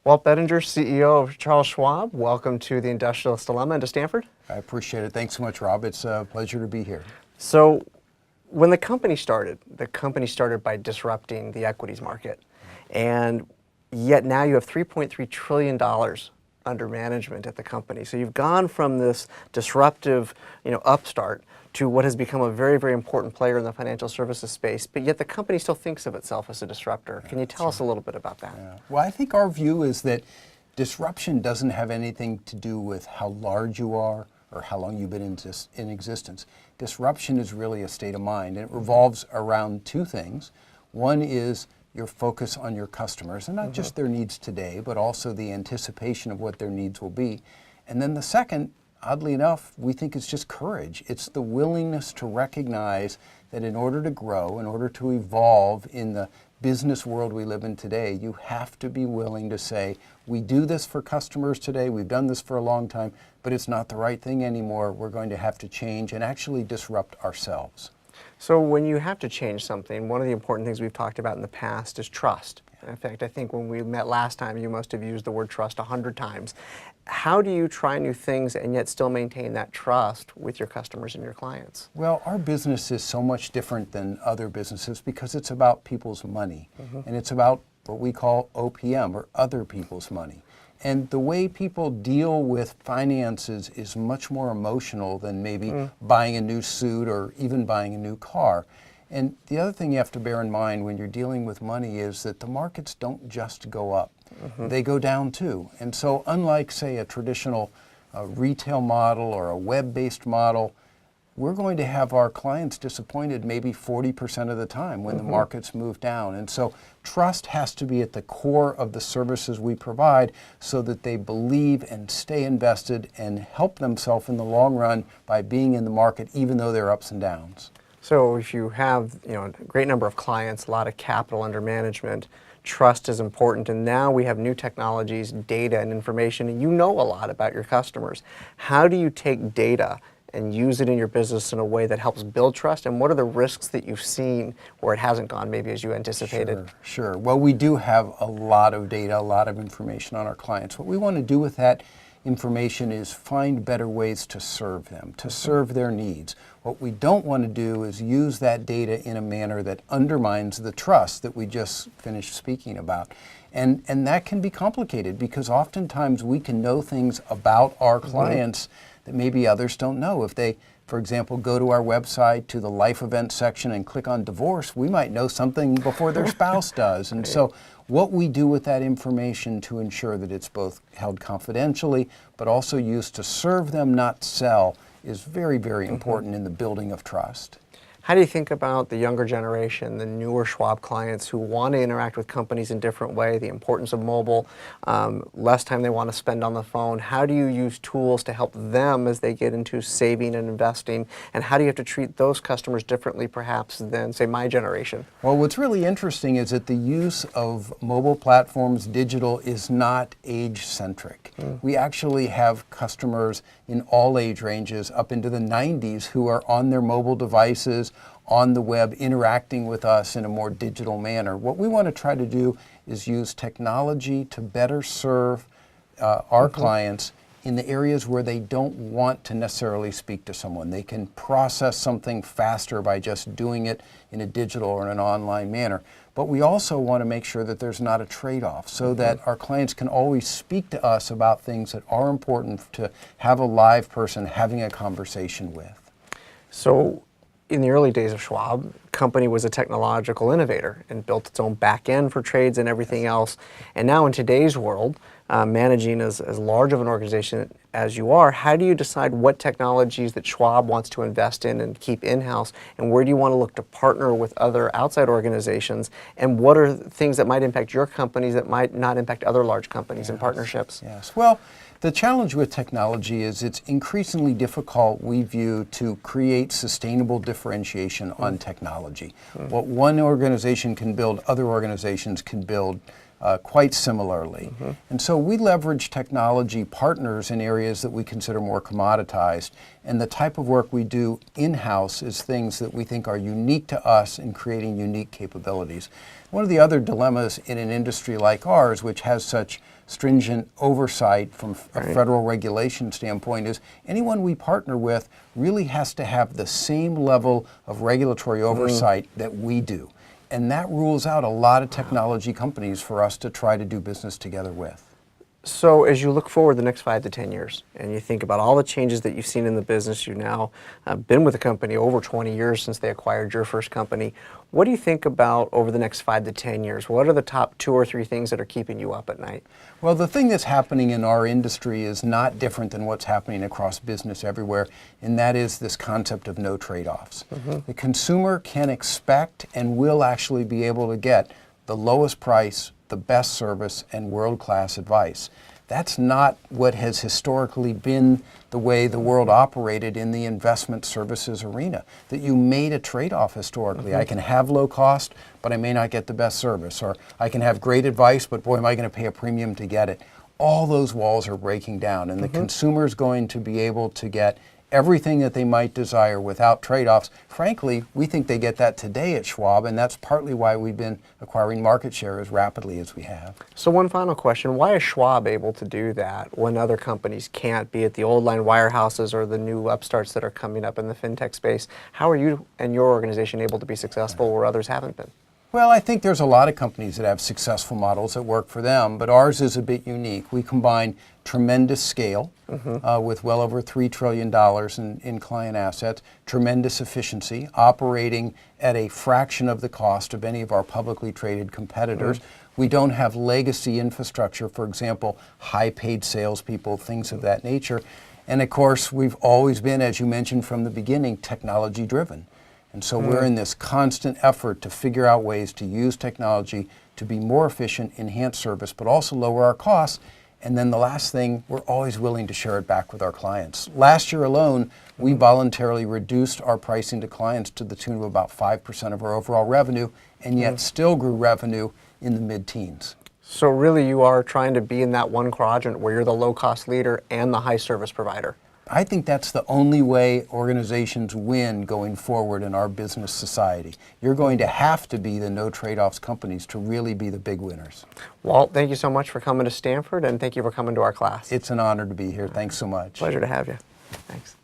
Walt Bettinger, CEO of Charles Schwab. Welcome to the Industrialist Dilemma and to Stanford. I appreciate it. Thanks so much, Rob. It's a pleasure to be here. So when the company started by disrupting the equities market. And yet now you have $3.3 trillion under management at the company. So you've gone from this disruptive, upstart to what has become a very, very important player in the financial services space, but yet the company still thinks of itself as a disruptor. Can you tell us a little bit about that? Yeah. Well, I think our view is that disruption doesn't have anything to do with how large you are or how long you've been in existence. Disruption is really a state of mind, and it revolves around two things. One is your focus on your customers, and not just their needs today, but also the anticipation of what their needs will be. And then the second, oddly enough, we think it's just courage. It's the willingness to recognize that in order to grow, in order to evolve in the business world we live in today, you have to be willing to say, we do this for customers today, we've done this for a long time, but it's not the right thing anymore. We're going to have to change and actually disrupt ourselves. So when you have to change something, one of the important things we've talked about in the past is trust. In fact, I think when we met last time, you must have used the word trust 100 times. How do you try new things and yet still maintain that trust with your customers and your clients? Well, our business is so much different than other businesses because it's about people's money. And it's about what we call OPM, or other people's money. And the way people deal with finances is much more emotional than maybe buying a new suit or even buying a new car. And the other thing you have to bear in mind when you're dealing with money is that the markets don't just go up. They go down too. And so unlike, say, a traditional retail model or a web-based model, we're going to have our clients disappointed maybe 40% of the time when the markets move down. And so trust has to be at the core of the services we provide so that they believe and stay invested and help themselves in the long run by being in the market even though there are ups and downs. So if you have a great number of clients, a lot of capital under management, trust is important, and now we have new technologies, data and information, and you know a lot about your customers. How do you take data and use it in your business in a way that helps build trust, and what are the risks that you've seen where it hasn't gone maybe as you anticipated? Sure. Well, we do have a lot of data, a lot of information on our clients. What we want to do with that information is find better ways to serve them, to serve their needs. What we don't want to do is use that data in a manner that undermines the trust that we just finished speaking about. And that can be complicated because oftentimes we can know things about our clients that maybe others don't know. If they, for example, go to our website to the life event section and click on divorce, we might know something before their spouse does. And so what we do with that information to ensure that it's both held confidentially but also used to serve them, not sell, is very, very important in the building of trust. How do you think about the younger generation, the newer Schwab clients who want to interact with companies in a different way, the importance of mobile, less time they want to spend on the phone? How do you use tools to help them as they get into saving and investing? And how do you have to treat those customers differently perhaps than, say, my generation? Well, what's really interesting is that the use of mobile platforms, digital, is not age-centric. We actually have customers in all age ranges up into the 90s who are on their mobile devices, on the web, interacting with us in a more digital manner. What we want to try to do is use technology to better serve our clients in the areas where they don't want to necessarily speak to someone. They can process something faster by just doing it in a digital or in an online manner. But we also want to make sure that there's not a trade-off so that our clients can always speak to us about things that are important to have a live person having a conversation with. So in the early days of Schwab, the company was a technological innovator and built its own back end for trades and everything else. And now in today's world, managing as large of an organization as you are, how do you decide what technologies that Schwab wants to invest in and keep in-house, and where do you want to look to partner with other outside organizations, and what are things that might impact your companies that might not impact other large companies and partnerships? Yes. Well, the challenge with technology is it's increasingly difficult, we view, to create sustainable differentiation on technology. What one organization can build, other organizations can build quite similarly. And so we leverage technology partners in areas that we consider more commoditized. And the type of work we do in-house is things that we think are unique to us in creating unique capabilities. One of the other dilemmas in an industry like ours, which has such stringent oversight from a federal regulation standpoint is anyone we partner with really has to have the same level of regulatory oversight that we do. And that rules out a lot of technology companies for us to try to do business together with. So as you look forward the next 5 to 10 years, and you think about all the changes that you've seen in the business, you've now been with the company over 20 years since they acquired your first company. What do you think about over the next 5 to 10 years? What are the top 2 or 3 things that are keeping you up at night? Well, the thing that's happening in our industry is not different than what's happening across business everywhere, and that is this concept of no trade-offs. The consumer can expect and will actually be able to get the lowest price, the best service, and world-class advice. That's not what has historically been the way the world operated in the investment services arena, that you made a trade-off historically. I can have low cost, but I may not get the best service, or I can have great advice, but boy, am I going to pay a premium to get it. All those walls are breaking down, and the consumer is going to be able to get everything that they might desire without trade-offs. Frankly, we think they get that today at Schwab, and that's partly why we've been acquiring market share as rapidly as we have. So one final question, why is Schwab able to do that when other companies can't, be it the old line wirehouses or the new upstarts that are coming up in the fintech space? How are you and your organization able to be successful where others haven't been? Well, I think there's a lot of companies that have successful models that work for them, but ours is a bit unique. We combine tremendous scale with well over $3 trillion in client assets, tremendous efficiency, operating at a fraction of the cost of any of our publicly traded competitors. We don't have legacy infrastructure, for example, high-paid salespeople, things of that nature. And of course, we've always been, as you mentioned from the beginning, technology-driven. And so we're in this constant effort to figure out ways to use technology to be more efficient, enhance service, but also lower our costs. And then the last thing, we're always willing to share it back with our clients. Last year alone, we voluntarily reduced our pricing to clients to the tune of about 5% of our overall revenue, and yet still grew revenue in the mid-teens. So really you are trying to be in that one quadrant where you're the low-cost leader and the high service provider. I think that's the only way organizations win going forward in our business society. You're going to have to be the no trade-offs companies to really be the big winners. Walt, thank you so much for coming to Stanford, and thank you for coming to our class. It's an honor to be here. Thanks so much. Pleasure to have you. Thanks.